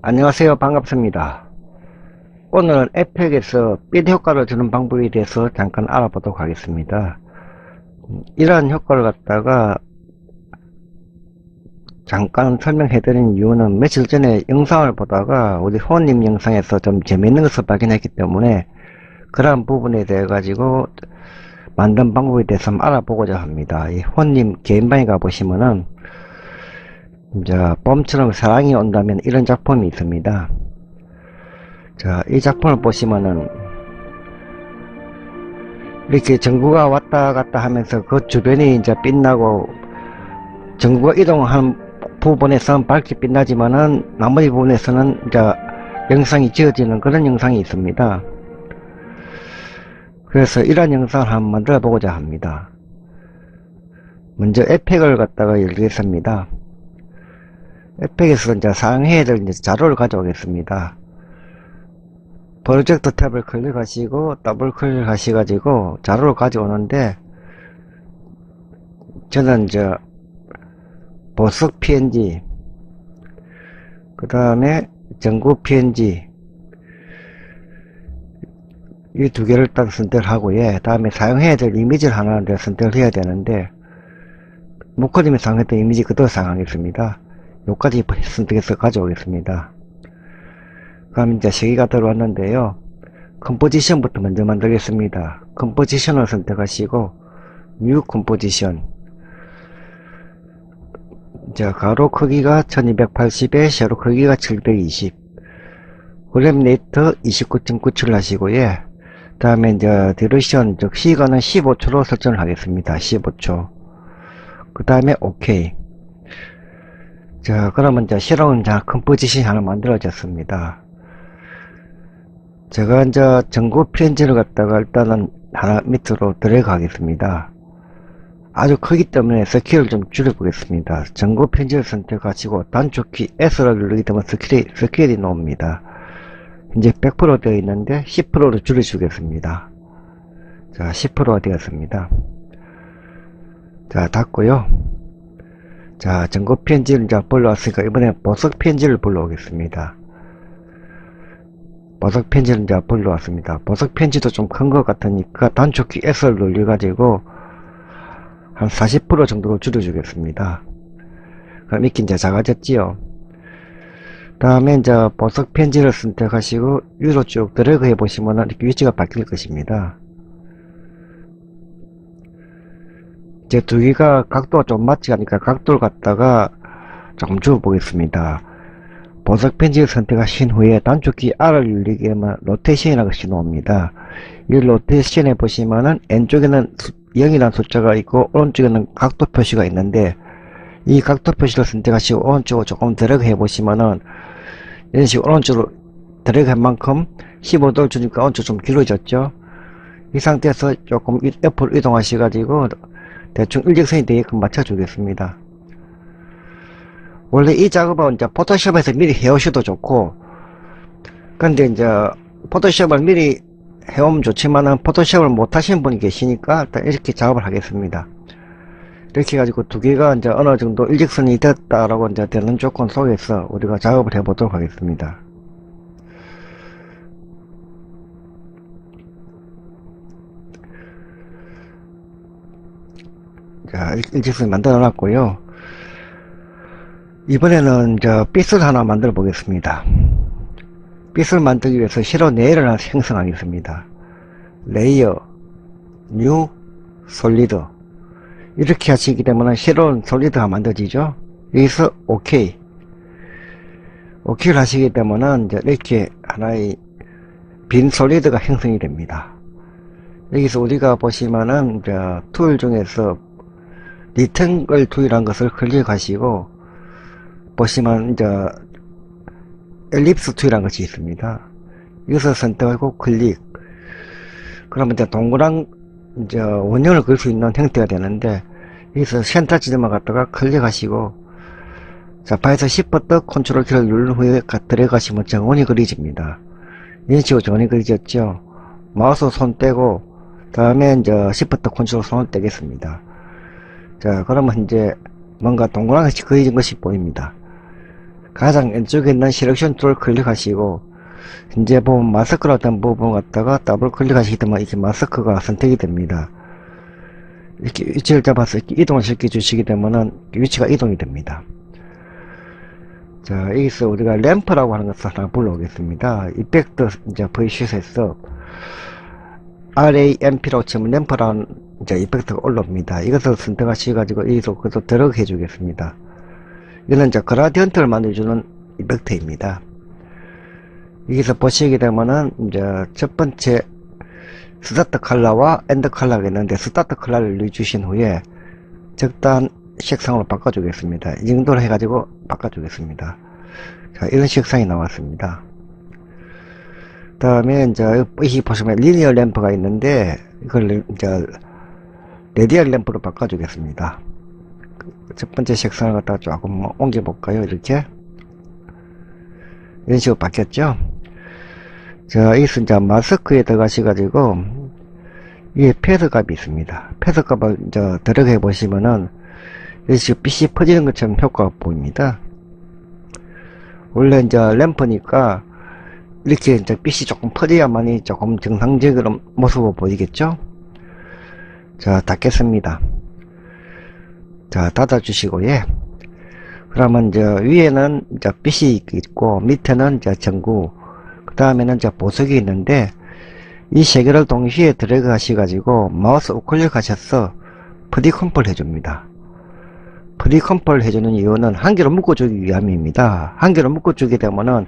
안녕하세요. 반갑습니다. 오늘은 에펙에서 빛 효과를 주는 방법에 대해서 잠깐 알아보도록 하겠습니다. 이러한 효과를 갖다가 잠깐 설명해 드린 이유는 며칠 전에 영상을 보다가 우리 호님 영상에서 좀 재밌는 것을 발견했기 때문에 그러한 부분에 대해 가지고 만든 방법에 대해서 한번 알아보고자 합니다. 이 호님 개인방에 가보시면은 이제 봄처럼 사랑이 온다면 이런 작품이 있습니다. 자, 이 작품을 보시면은 이렇게 전구가 왔다 갔다 하면서 그 주변이 이제 빛나고 전구가 이동하는 부분에서는 밝게 빛나지만은 나머지 부분에서는 이제 영상이 지어지는 그런 영상이 있습니다. 그래서 이런 영상을 한번 만들어 보고자 합니다. 먼저 에펙을 갖다가 열겠습니다. 에펙에서 이제 사용해야 될 이제 자료를 가져오겠습니다. 프로젝트 탭을 클릭하시고 더블 클릭하셔가지고 자료를 가져오는데 저는 이제 보석 PNG 그 다음에 전구 PNG 이 두 개를 딱 선택을 하고요. 다음에 사용해야 될 이미지를 하나 선택을 해야 되는데 목걸림에 사용했던 이미지 그대로 사용하겠습니다. 요까지 선택해서 가져오겠습니다. 그럼 이제 시계가 들어왔는데요. 컴포지션부터 먼저 만들겠습니다. 컴포지션을 선택하시고 뉴 컴포지션 자, 가로 크기가 1280에 세로 크기가 720 그램 레이트 29.97 하시고요. 다음에 이제 듀레이션 즉 시간은 15초로 설정을 하겠습니다. 15초 그 다음에 OK. 자, 그러면 이제 새로운 컴포지션이 하나 만들어졌습니다. 제가 이제 전구 PNG를 갖다가 일단은 하나 밑으로 드래그 하겠습니다. 아주 크기 때문에 스케일을 좀 줄여보겠습니다. 전구 PNG를 선택하시고 단축키 S를 누르게 되면 스케일이 나옵니다. 이제 100% 되어 있는데 10%로 줄여주겠습니다. 자, 10%가 되었습니다. 자, 닫고요. 자, 전구 PNG를 이제 불러왔으니까 이번에 보석 PNG를 불러오겠습니다. 보석 PNG를 이제 불러왔습니다. 보석 PNG도 좀 큰 것 같으니까 단축키 S를 눌러가지고 한 40% 정도로 줄여주겠습니다. 그럼 이렇게 이제 작아졌지요. 다음에 이제 보석 PNG를 선택하시고 위로 쭉 드래그 해보시면 이렇게 위치가 바뀔 것입니다. 이제 두 개가 각도가 좀 맞지 않으니까 각도를 갖다가 조금 줄여보겠습니다. 보석 PNG를 선택하신 후에 단축키 R을 누르게 하면 로테이션이라고 신호옵니다. 이 로테이션에 보시면은 왼쪽에는 0이라는 숫자가 있고 오른쪽에는 각도 표시가 있는데 이 각도 표시를 선택하시고 오른쪽으로 조금 드래그 해보시면은 이런 식으로 오른쪽으로 드래그 한 만큼 15도를 주니까 오른쪽 좀 길어졌죠. 이 상태에서 조금 옆으로 이동하셔가지고 대충 일직선이 되게끔 맞춰주겠습니다. 원래 이 작업은 이제 포토샵에서 미리 해오셔도 좋고, 근데 이제 포토샵을 미리 해오면 좋지만은 포토샵을 못 하시는 분이 계시니까 일단 이렇게 작업을 하겠습니다. 이렇게 해가지고 두 개가 이제 어느 정도 일직선이 됐다라고 이제 되는 조건 속에서 우리가 작업을 해보도록 하겠습니다. 자, 일직선이 만들어 놨고요. 이번에는 이제 빗을 하나 만들어 보겠습니다. 빗을 만들기 위해서 새로 레이어를 하나 생성하겠습니다. 레이어, 뉴, 솔리드 이렇게 하시게 되면 새로운 솔리드가 만들어지죠. 여기서 OK OK를 하시게 되면 이제 이렇게 하나의 빈 솔리드가 형성이 됩니다. 여기서 우리가 보시면은 이제 툴 중에서 리탱글 툴이라는 것을 클릭하시고 보시면 이제 엘립스 툴이라는 것이 있습니다. 이것을 선택하고 클릭. 그러면 이제 동그란 이제 원형을 그릴 수 있는 형태가 되는데 여기서 센터 지점을 갖다가 클릭하시고 자파에서 Shift 컨트롤 키를 누른 후에 들어가시면 정원이 그려집니다. 이런 식으로 정원이 그려졌죠. 마우스 손 떼고 다음에 이제 Shift 컨트롤 손을 떼겠습니다. 자, 그러면 이제 뭔가 동그란 것이 그려진 것이 보입니다. 가장 왼쪽에 있는 셀렉션 툴을 클릭하시고, 이제 보면 마스크로 된 부분 갖다가 더블 클릭하시게 되면 이렇게 마스크가 선택이 됩니다. 이렇게 위치를 잡아서 이렇게 이동을 시켜 주시게 되면은 위치가 이동이 됩니다. 자, 여기서 우리가 램프라고 하는 것을 하나 불러오겠습니다. 이펙트 이제 Vsheet에서 RAMP라고 치면 램프라는 이제 이펙트가 올라옵니다. 이것을 선택하셔가지고 여기서 그것도 들어가 주겠습니다. 이거는 이제 그라디언트를 만들어주는 이펙트입니다. 여기서 보시게 되면은 이제 첫 번째 스타트 컬러와 엔드 컬러가 있는데 스타트 컬러를 눌러주신 후에 적당한 색상으로 바꿔주겠습니다. 이 정도로 해가지고 바꿔주겠습니다. 자, 이런 색상이 나왔습니다. 그 다음에 이제 여기 보시면 리니어 램프가 있는데 이걸 이제 레디얼 램프로 바꿔주겠습니다. 첫 번째 색상을 갖다가 조금 옮겨볼까요? 이렇게 이런 식으로 바뀌었죠. 자, 여기서 이제 마스크에 들어가셔가지고 위에 패드값이 있습니다. 패드값을 이제 들어가 보시면은 이렇게 빛이 퍼지는 것처럼 효과가 보입니다. 원래 이제 램프니까 이렇게 이제 빛이 조금 퍼져야만이 조금 정상적인 모습으로 보이겠죠? 자, 닫겠습니다. 자, 닫아주시고, 예. 그러면 이제 위에는 이제 빛이 있고, 밑에는 이제 전구, 그 다음에는 이제 보석이 있는데, 이 세 개를 동시에 들어가셔가지고, 마우스 우클릭 하셔서, 프리컴플 해줍니다. 프리컴플 해주는 이유는 한 개로 묶어주기 위함입니다. 한 개로 묶어주게 되면은,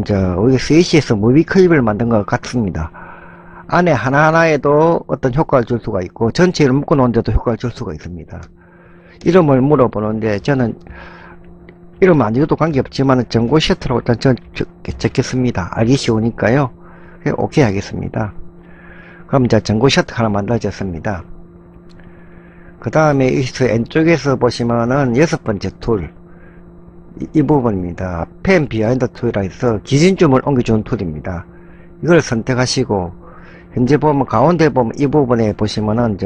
이제, 우리 스위치에서 무비 클립을 만든 것 같습니다. 안에 하나하나에도 어떤 효과를 줄 수가 있고, 전체를 묶어 놓은데도 효과를 줄 수가 있습니다. 이름을 물어보는데, 저는, 이름 안 적어도 관계없지만, 전고 셔트라고 일단 적겠습니다. 알기 쉬우니까요. 오케이 하겠습니다. 그럼 이제 전고 셔트 하나 만들어졌습니다. 그 다음에 이 왼쪽에서 보시면은 6번째 툴. 이 부분입니다. 펜 비하인드 툴이라 해서 기준점을 옮겨주는 툴입니다. 이걸 선택하시고, 현재 보면 가운데 보면 이 부분에 보시면은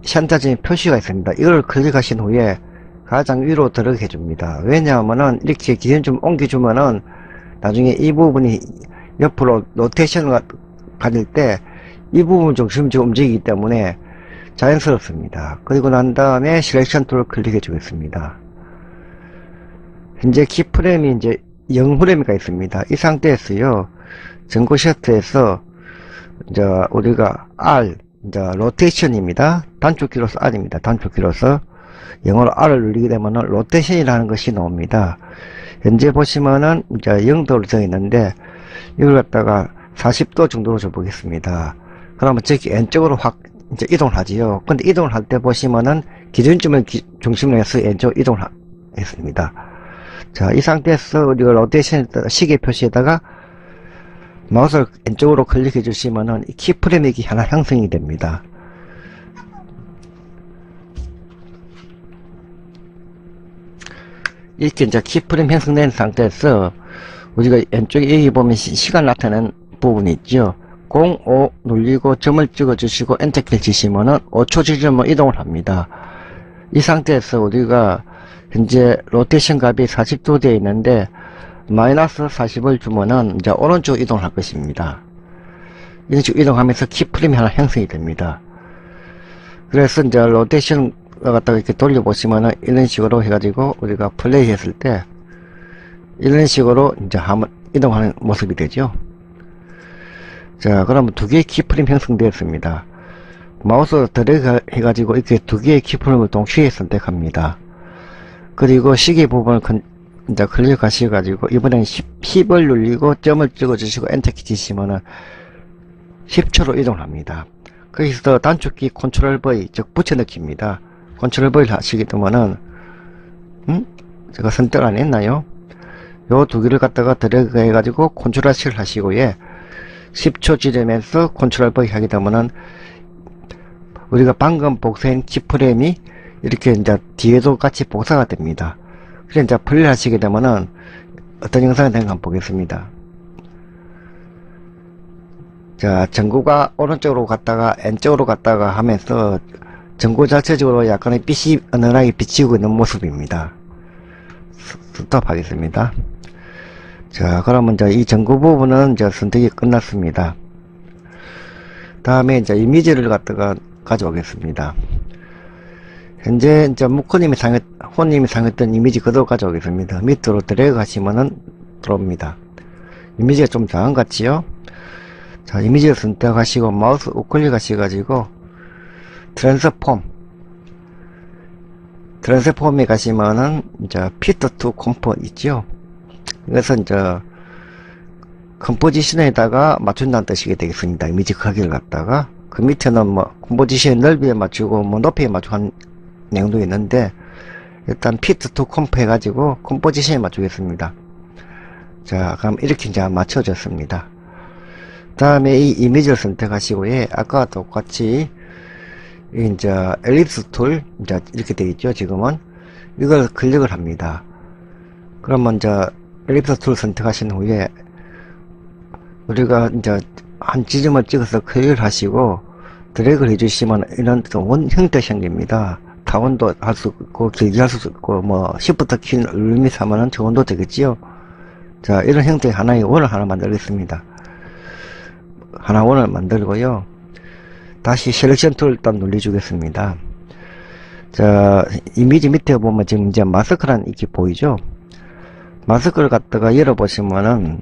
샨타진 표시가 있습니다. 이걸 클릭하신 후에 가장 위로 들어가게 해줍니다. 왜냐하면은 이렇게 기준점 옮겨주면은 나중에 이 부분이 옆으로 로테이션을 가질 때 이 부분 중심적으로 움직이기 때문에 자연스럽습니다. 그리고 난 다음에 셀렉션 툴을 클릭해 주겠습니다. 현재 키프레임이 이제 0프레임이 있습니다. 이 상태에서요, 전고 셔트에서 이제 우리가 R, 이제 로테이션입니다. 단축키로서 R입니다. 단축키로서 영어로 R을 누르게 되면은 로테이션이라는 것이 나옵니다. 현재 보시면은 이제 0도로 되어 있는데 이걸 갖다가 40도 정도로 줘보겠습니다. 그러면 저기 왼쪽으로 확 이제 이동을 하지요. 근데 이동을 할 때 보시면은 기준점을 중심으로 해서 왼쪽 이동을 했습니다. 자, 이 상태에서 우리가 로테이션 시계 표시에다가 마우스를 왼쪽으로 클릭해 주시면은 키프레임이 하나 형성이 됩니다. 이렇게 이제 키프레임 형성된 상태에서 우리가 왼쪽에 여기 보면 시간 나타내는 부분이 있죠. 05 눌리고 점을 찍어 주시고 엔터키를 치시면은 5초 지점으로 이동을 합니다. 이 상태에서 우리가 현재 로테이션 값이 40도 되어 있는데 마이너스 40을 주면은 이제 오른쪽 이동을 할 것입니다. 이런 식으로 이동하면서 키프레임이 하나 형성이 됩니다. 그래서 이제 로테이션 갖다가 이렇게 돌려보시면은 이런 식으로 해가지고 우리가 플레이 했을 때 이런 식으로 이제 한번 이동하는 모습이 되죠. 자, 그러면 두 개의 키프레임 형성되었습니다. 마우스 들어가 해가지고 이렇게 두 개의 키프레임을 동시에 선택합니다. 그리고 시계 부분을 이제 클릭하셔가지고 이번엔 10을 눌리고 점을 찍어주시고 엔터키 치시면은 10초로 이동합니다. 거기서 단축키 컨트롤 V, 즉 붙여넣기입니다. 컨트롤 V를 하시게 되면은 제가 선택 안 했나요? 요 두 개를 갖다가 들어가 해가지고 컨트롤 C를 하시고, 예, 10초 지점에서 컨트롤 V 하게 되면은 우리가 방금 복사한 키프레임이 이렇게 이제 뒤에도 같이 복사가 됩니다. 그래서 이제 플레이 하시게 되면은 어떤 영상이 되는가 한번 보겠습니다. 자, 전구가 오른쪽으로 갔다가 왼쪽으로 갔다가 하면서 전구 자체적으로 약간의 빛이 은은하게 비치고 있는 모습입니다. 스톱하겠습니다. 자, 그러면 이제 이 전구 부분은 이제 선택이 끝났습니다. 다음에 이제 이미지를 갖다가 가져오겠습니다. 현재 이제 호님이 사용했던 이미지 그대로 가져오겠습니다. 밑으로 드래그 하시면은 들어옵니다. 이미지가 좀 작은 것 같지요? 자, 이미지를 선택하시고 마우스 우클릭 하셔가지고 트랜스폼에 가시면은 이제 피트 투 컴포 있죠? 그래서 이제 컴포지션에다가 맞춘다는 뜻이 되겠습니다. 이미지 크기를 갖다가 그 밑에는 뭐 컴포지션 넓이에 맞추고 뭐 높이에 맞추고 한 내용도 있는데 일단 피트 투 컴포 해가지고 컴포지션에 맞추겠습니다. 자, 그럼 이렇게 이제 맞춰졌습니다. 다음에 이 이미지를 선택하시고 아까와 똑같이 이제 엘립스 툴 이제 이렇게 되어 있죠. 지금은 이걸 클릭을 합니다. 그러면 이제 엘립스 툴 선택하신 후에 우리가 이제 한 지점을 찍어서 클릭을 하시고 드래그를 해주시면 이런 원 형태 생깁니다. 타원도 할 수 있고 길게 할 수 있고 뭐 시프트 키 누르면서 하면은 저원도 되겠지요. 자, 이런 형태의 하나의 원을 하나 만들겠습니다. 원을 만들고요. 다시 셀렉션 툴 일단 눌러주겠습니다. 자, 이미지 밑에 보면 지금 이제 마스크란 이렇게 보이죠? 마스크를 갖다가 열어보시면은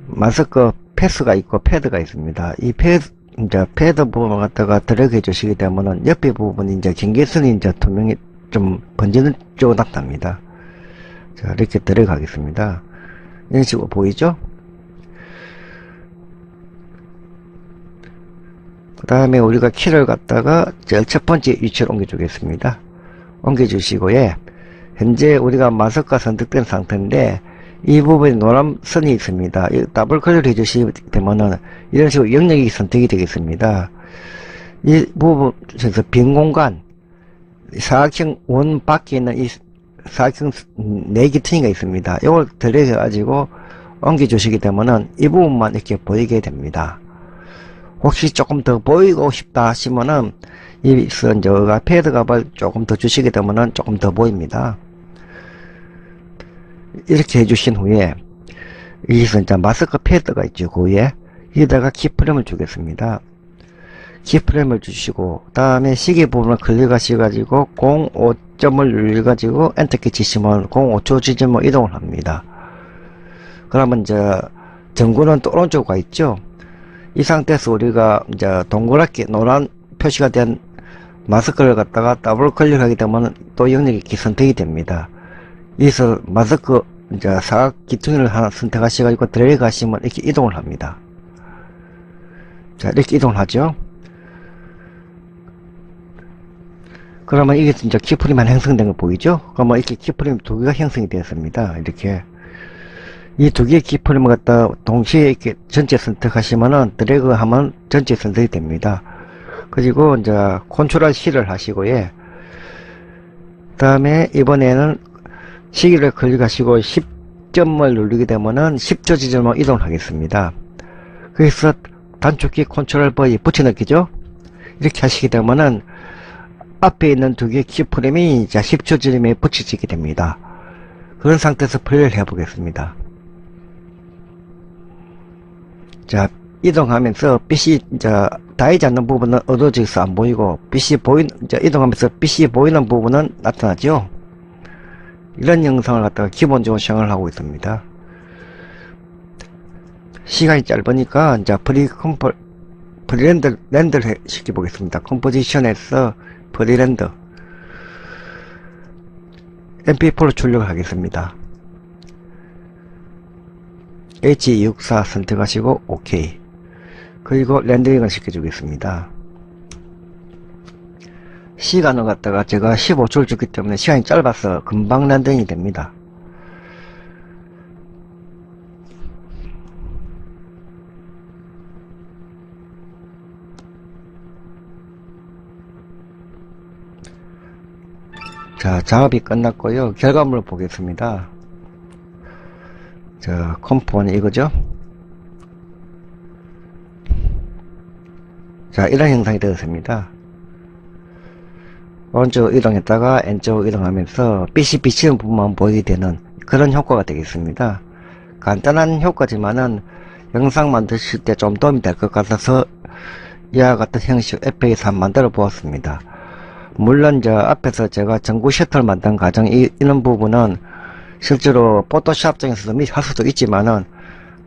마스크 패스가 있고 패드가 있습니다. 이 패드 부분을 갖다가 드래그 해주시게 되면은 옆에 부분이 이제 경계선이 이제 투명히 좀 번지는 쪽으로 나타납니다. 자, 이렇게 드래그 하겠습니다. 이런 식으로 보이죠? 그 다음에 우리가 키를 갖다가 제일 첫 번째 위치로 옮겨주겠습니다. 옮겨주시고, 현재 우리가 마스크가 선택된 상태인데, 이 부분에 노란 선이 있습니다. 이 더블 클릭 해주시게 되면은, 이런 식으로 영역이 선택이 되겠습니다. 이 부분에서 빈 공간, 사각형 원 밖에 있는 이 사각형 4개 층이가 있습니다. 이걸 드래그 해가지고 옮겨주시게 되면은, 이 부분만 이렇게 보이게 됩니다. 혹시 조금 더 보이고 싶다 하시면은 여기서 이제 패드 값을 조금 더 주시게 되면은 조금 더 보입니다. 이렇게 해주신 후에 여기서 이제 마스크 패드가 있죠. 그 위에 여기다가 키프레임을 주겠습니다. 키프레임을 주시고 다음에 시계 부분을 클릭하셔가지고 05점을 눌러가지고 엔터키 치시면 05초 지점으로 이동을 합니다. 그러면 이제 전구는 또 오른쪽 가 있죠. 이 상태에서 우리가 이제 동그랗게 노란 표시가 된 마스크를 갖다가 더블 클릭하게 되면 또 영역이 이렇게 선택이 됩니다. 여기서 마스크 이제 사각 기둥을 하나 선택하셔가지고 드래그 하시면 이렇게 이동을 합니다. 자, 이렇게 이동을 하죠. 그러면 이게 이제 키프레임만 형성된 거 보이죠? 그러면 이렇게 키프레임 두 개가 형성이 되었습니다. 이렇게. 이 두 개의 키프레임을 갖다 동시에 이렇게 전체 선택하시면은 드래그 하면 전체 선택이 됩니다. 그리고 이제 컨트롤 C를 하시고 그 다음에 이번에는 시계를 클릭하시고 10점을 누르게 되면은 10초 지점으로 이동을 하겠습니다. 그래서 단축키 컨트롤 V 붙여넣기죠. 이렇게 하시게 되면은 앞에 있는 두 개의 키프레임이 이제 10초 지점에 붙여지게 됩니다. 그런 상태에서 플레이를 해보겠습니다. 자, 이동하면서 빛이 이제 닿이지 않는 부분은 어두워져서 안 보이고 이동하면서 빛이 보이는 부분은 나타나죠. 이런 영상을 갖다가 기본적으로 시행을 하고 있습니다. 시간이 짧으니까 이제 렌더를 시켜보겠습니다. 컴포지션에서 프리렌더 mp4로 출력을 하겠습니다. H264 선택하시고 OK. 그리고 렌더링을 시켜주겠습니다. 시간을 갖다가 제가 15초를 줬기 때문에 시간이 짧아서 금방 렌더링이 됩니다. 자, 작업이 끝났고요. 결과물을 보겠습니다. 자, 컴포는 이거죠. 자, 이런 형상이 되었습니다. 오른쪽 이동했다가 왼쪽 이동하면서 빛이 비치는 부분만 보이게 되는 그런 효과가 되겠습니다. 간단한 효과지만은 영상 만드실 때 좀 도움이 될 것 같아서 이와 같은 형식 에펙에서 한번 만들어 보았습니다. 물론 저 앞에서 제가 전구 셔터를 만든 과정 이런 부분은 실제로 포토샵 중에서도 할 수도 있지만은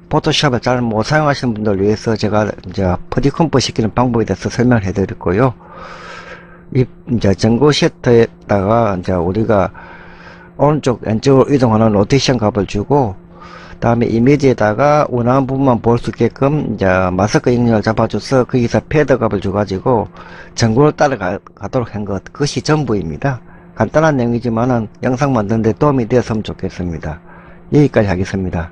포토샵을 잘 못 사용하시는 분들 위해서 제가 이제 퍼디컴프 시키는 방법에 대해서 설명을 해드렸고요. 이 이제 전구 셔터에다가 이제 우리가 오른쪽 왼쪽으로 이동하는 로테이션 값을 주고, 다음에 이미지에다가 원하는 부분만 볼 수 있게끔 이제 마스크 영역을 잡아줘서 거기서 패드 값을 줘가지고 전구를 따라가도록 한 것, 그것이 전부입니다. 간단한 내용이지만은 영상 만드는데 도움이 되었으면 좋겠습니다. 여기까지 하겠습니다.